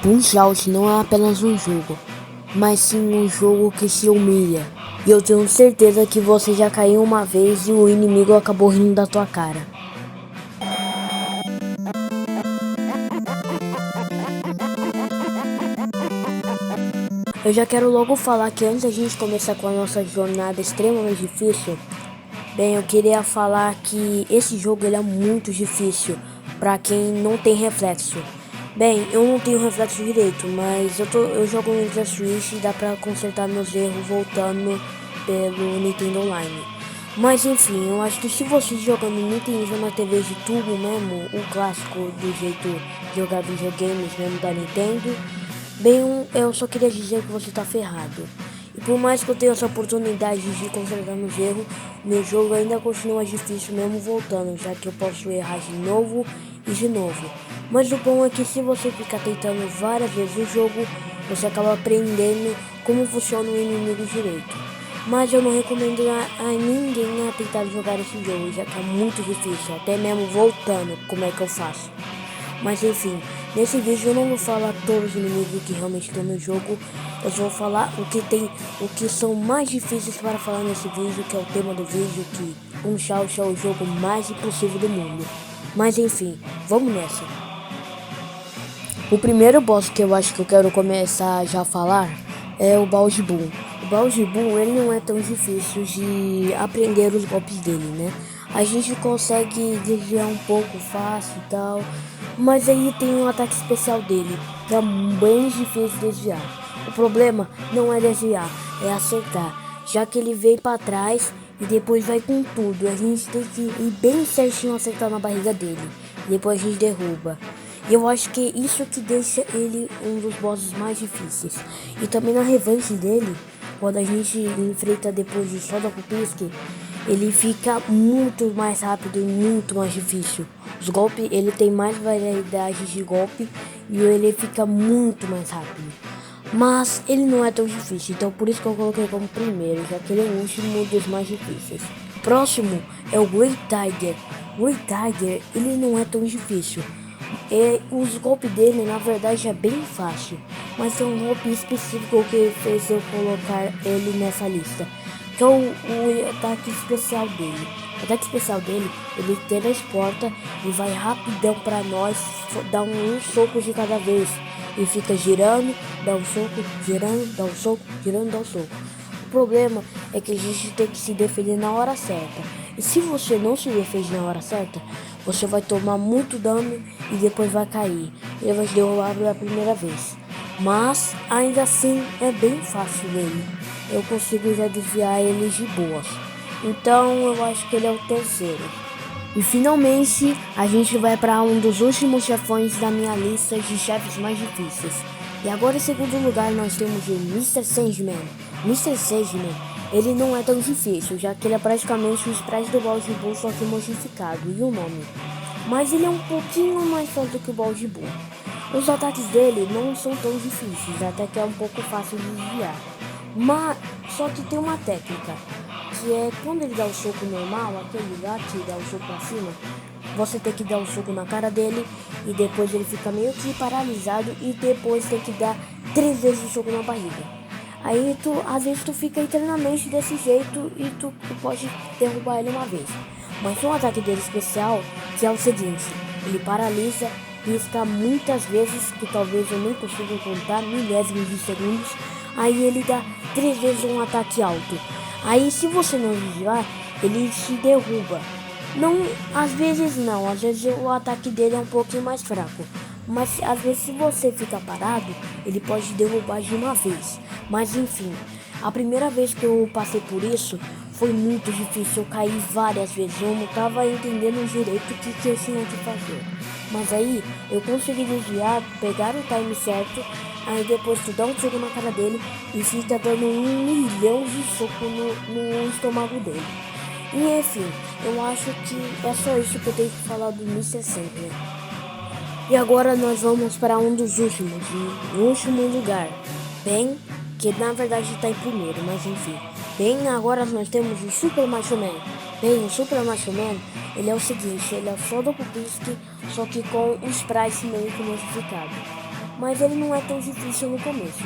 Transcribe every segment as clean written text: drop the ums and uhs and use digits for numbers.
Punch-Out não é apenas um jogo, mas sim um jogo que se humilha. E eu tenho certeza que você já caiu uma vez e o inimigo acabou rindo da tua cara. Eu já quero logo falar que antes da gente começar com a nossa jornada extremamente difícil, bem, eu queria falar que esse jogo ele é muito difícil para quem não tem reflexo. Bem, eu não tenho reflexo direito, mas eu jogo no Nintendo Switch e dá pra consertar meus erros voltando pelo Nintendo Online. Mas enfim, eu acho que se você joga no Nintendo na TV de tubo mesmo, o clássico do jeito de jogar videogames mesmo da Nintendo, bem, eu só queria dizer que você tá ferrado. E por mais que eu tenha essa oportunidade de consertar meus erros, meu jogo ainda continua difícil mesmo voltando, já que eu posso errar de novo e de novo. Mas o bom é que se você ficar tentando várias vezes o jogo, você acaba aprendendo como funciona o inimigo direito. Mas eu não recomendo a ninguém a tentar jogar esse jogo, já que é muito difícil, até mesmo voltando, como é que eu faço. Mas enfim, nesse vídeo eu não vou falar todos os inimigos que realmente estão no jogo. Eu vou falar o que são mais difíceis para falar nesse vídeo, que é o tema do vídeo, que Punch-Out é o jogo mais impossível do mundo. Mas enfim, vamos nessa. O primeiro boss que eu acho que eu quero começar já a falar é o Bowser Boom. O Bowser Boom, ele não é tão difícil de aprender os golpes dele, né? A gente consegue desviar um pouco fácil e tal, mas aí tem um ataque especial dele, que é bem difícil de desviar. O problema não é desviar, é acertar, já que ele veio para trás e depois vai com tudo. A gente tem que ir bem certinho acertar na barriga dele, depois a gente derruba. E eu acho que isso que deixa ele um dos bosses mais difíceis. E também na revanche dele, quando a gente enfrenta depois de Soda Pisque, ele fica muito mais rápido e muito mais difícil. Os golpes, ele tem mais variedade de golpe e ele fica muito mais rápido. Mas ele não é tão difícil, então por isso que eu coloquei como primeiro, já que ele é o último dos mais difíceis. Próximo é o Great Tiger. Great Tiger, ele não é tão difícil. Os golpes dele na verdade é bem fácil, mas é um golpe específico que fez eu colocar ele nessa lista, que é o ataque especial dele. O ataque especial dele, ele teletransporta e vai rapidão pra nós, dá um soco de cada vez e fica girando, dá um soco, girando, dá um soco, girando, dá um soco. O problema é que a gente tem que se defender na hora certa. E se você não se defende na hora certa, você vai tomar muito dano e depois vai cair. Ele vai te derrubar pela primeira vez. Mas ainda assim é bem fácil dele. Eu consigo já desviar ele de boas. Então eu acho que ele é o terceiro. E finalmente a gente vai para um dos últimos chefões da minha lista de chefes mais difíceis. E agora em segundo lugar nós temos o Mr. Sandman. Mr. Sandman, ele não é tão difícil, já que ele é praticamente o sprite do Bowser Boom, só que modificado, e o nome. Mas ele é um pouquinho mais forte do que o Bowser Boom. Os ataques dele não são tão difíceis, até que é um pouco fácil de desviar. Mas, só que tem uma técnica, que é quando ele dá o soco normal, aquele lá que dá o soco pra cima, você tem que dar um soco na cara dele e depois ele fica meio que paralisado e depois tem que dar 3 vezes o soco na barriga. Aí às vezes tu fica eternamente desse jeito e tu pode derrubar ele uma vez. Mas tem um ataque dele especial que é o seguinte, ele paralisa, pisca muitas vezes, que talvez eu nem consiga contar, milésimos de segundos. Aí ele dá 3 vezes um ataque alto. Aí se você não desviar, ele te derruba. Não, às vezes o ataque dele é um pouquinho mais fraco. Mas às vezes se você ficar parado, ele pode derrubar de uma vez. Mas enfim, a primeira vez que eu passei por isso foi muito difícil, eu caí várias vezes, eu não tava entendendo direito o que eu tinha que fazer. Mas aí eu consegui desviar, pegar o time certo, aí depois tu dá um soco na cara dele e fica dando 1 milhão de soco no estômago dele. E enfim, eu acho que é só isso que eu tenho que falar do Mr. Sandman. E agora nós vamos para um dos últimos, em último lugar. Bem, que na verdade está em primeiro, mas enfim. Bem, agora nós temos o Super Macho Man. Bem, o Super Macho Man, ele é o seguinte, ele é só do Pisque, só que com o sprite meio que modificado. mas ele não é tão difícil no começo.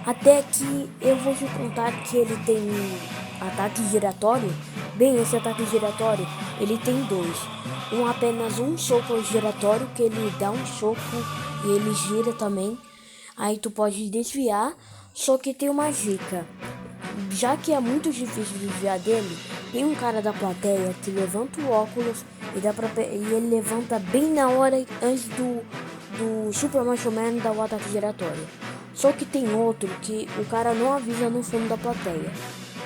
Até que eu vou te contar que ele tem um ataque giratório. Bem, esse ataque giratório, ele tem dois. Apenas um soco giratório, que ele dá um soco e ele gira também. Aí tu pode desviar, só que tem uma dica. Já que é muito difícil desviar dele, tem um cara da plateia que levanta o óculos e ele levanta bem na hora antes do Super Macho Man dar o ataque giratório. Só que tem outro que o cara não avisa no fundo da plateia.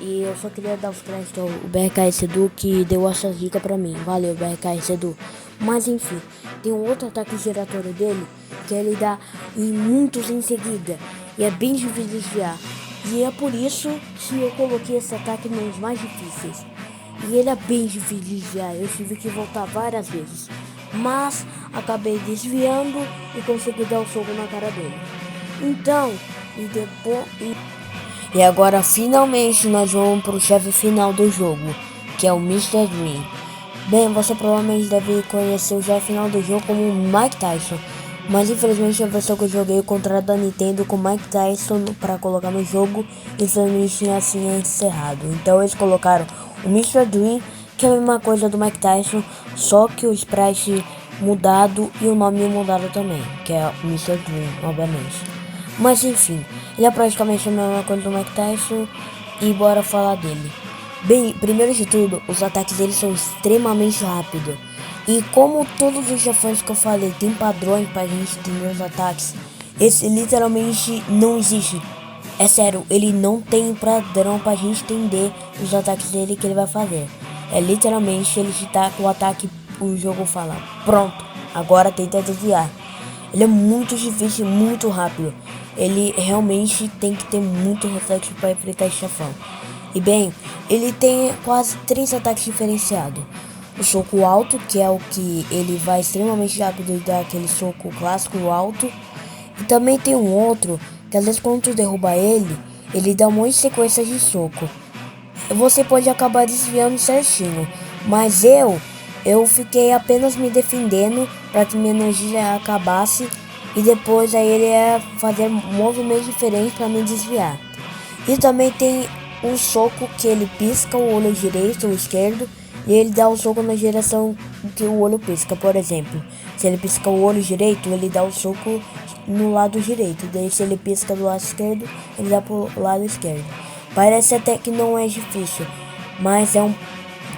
E eu só queria dar os créditos ao BRKS Edu que deu essa dica pra mim. Valeu, BRKS Edu. Mas enfim, tem um outro ataque giratório dele que ele dá em muitos em seguida. E é bem difícil de desviar. E é por isso que eu coloquei esse ataque nos mais difíceis. E ele é bem difícil de desviar. Eu tive que voltar várias vezes. Mas acabei desviando e consegui dar o soco na cara dele. Então, e agora finalmente nós vamos pro chefe final do jogo, que é o Mr. Dream. Bem, você provavelmente deve conhecer o chefe final do jogo como Mike Tyson, mas infelizmente a versão que eu joguei o contrário da Nintendo com Mike Tyson para colocar no jogo, infelizmente assim é encerrado. Então eles colocaram o Mr. Dream, que é a mesma coisa do Mike Tyson, só que o sprite mudado e o nome mudado também, que é o Mr. Dream, obviamente. Mas enfim, ele é praticamente a mesma coisa do Mike Tyson e bora falar dele. Bem, primeiro de tudo, os ataques dele são extremamente rápidos. E como todos os chefões que eu falei tem padrões pra gente entender os ataques, esse literalmente não existe. É sério, ele não tem padrão pra gente entender os ataques dele que ele vai fazer. É literalmente ele te dá o ataque, o jogo fala, pronto, agora tenta desviar. Ele é muito difícil, muito rápido. Ele realmente tem que ter muito reflexo para enfrentar esse chefão. E bem, ele tem quase 3 ataques diferenciados. O soco alto, que é o que ele vai extremamente rápido e dá aquele soco clássico alto. E também tem um outro, que às vezes quando tu derruba ele, ele dá um monte de sequências de soco. Você pode acabar desviando certinho, mas eu fiquei apenas me defendendo para que minha energia acabasse e depois aí ele ia fazer movimentos diferentes para me desviar. E também tem um soco que ele pisca o olho direito ou esquerdo e ele dá o soco na direção que o olho pisca. Por exemplo, se ele pisca o olho direito, ele dá o soco no lado direito. Daí se ele pisca do lado esquerdo, ele dá pro lado esquerdo. Parece até que não é difícil, mas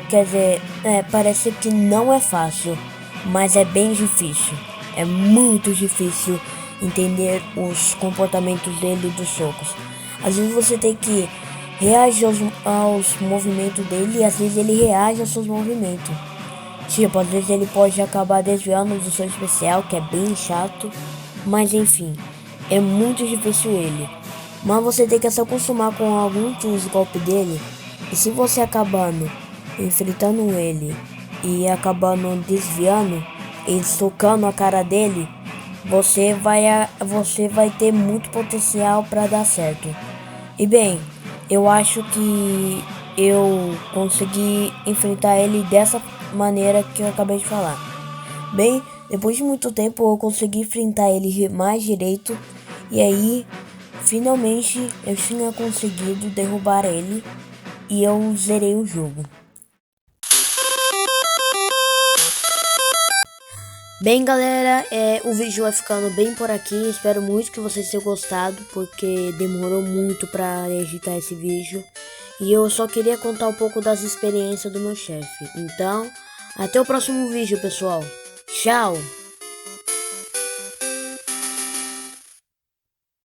quer dizer, parece que não é fácil, mas é bem difícil. É muito difícil entender os comportamentos dele dos socos. Às vezes você tem que reagir aos movimentos dele e às vezes ele reage aos seus movimentos. Tipo, às vezes ele pode acabar desviando do seu especial, que é bem chato, mas enfim, é muito difícil ele. Mas você tem que se acostumar com alguns dos golpes dele. E se você acabando enfrentando ele e acabando desviando e socando a cara dele, você vai ter muito potencial para dar certo. E bem, eu acho que eu consegui enfrentar ele dessa maneira que eu acabei de falar. Bem, depois de muito tempo eu consegui enfrentar ele mais direito e aí finalmente eu tinha conseguido derrubar ele e eu zerei o jogo. Bem galera, o vídeo vai ficando bem por aqui, espero muito que vocês tenham gostado, porque demorou muito para editar esse vídeo. E eu só queria contar um pouco das experiências do meu chefe. Então, até o próximo vídeo pessoal, tchau!